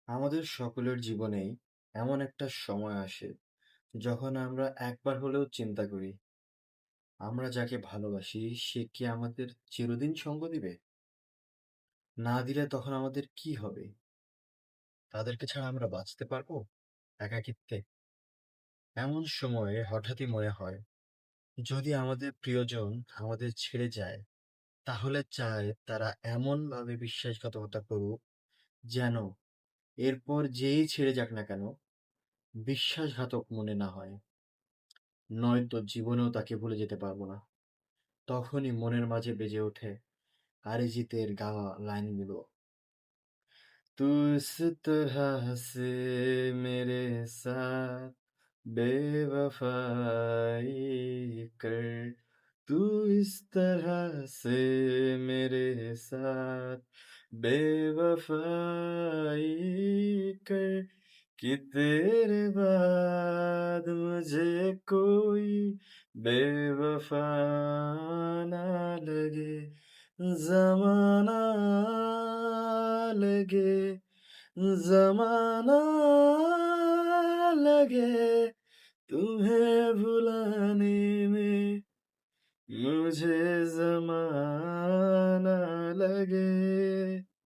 আমাদের সকলের জীবনেই এমন একটা সময় আসে যখন আমরা একবার হলেও চিন্তা করি, আমরা যাকে ভালোবাসি সে কি আমাদের চিরদিন সঙ্গ দিবে? না দিলে তখন আমাদের কি হবে? তাদেরকে ছাড়া আমরা বাঁচতে পারবো একাকিত্বে? এমন সময়ে হঠাৎই মনে হয়, যদি আমাদের প্রিয়জন আমাদের ছেড়ে যায়, তাহলে চায় তারা এমনভাবে বিশ্বাসঘাতকতা করুক যেন এরপর যেই ছেড়ে যাক না কেন বিশ্বাসঘাতক মনে না হয়। নয়তো জীবনেও তাকে ভুলে যেতে পারবো না। তখনই মনের মাঝে বেজে ওঠে অরিজিতের গাওয়া লাইনগুলো। तू इस तरह से मेरे साथ बेवफाई कर, तू इस तरह से मेरे साथ बेवफाई कर कि तेरे बाद मुझे कोई बेवफा ना लगे, ज़माना लगे, ज़माना लगे, तुम्हें भुलाने में मुझे ज़माना लगे।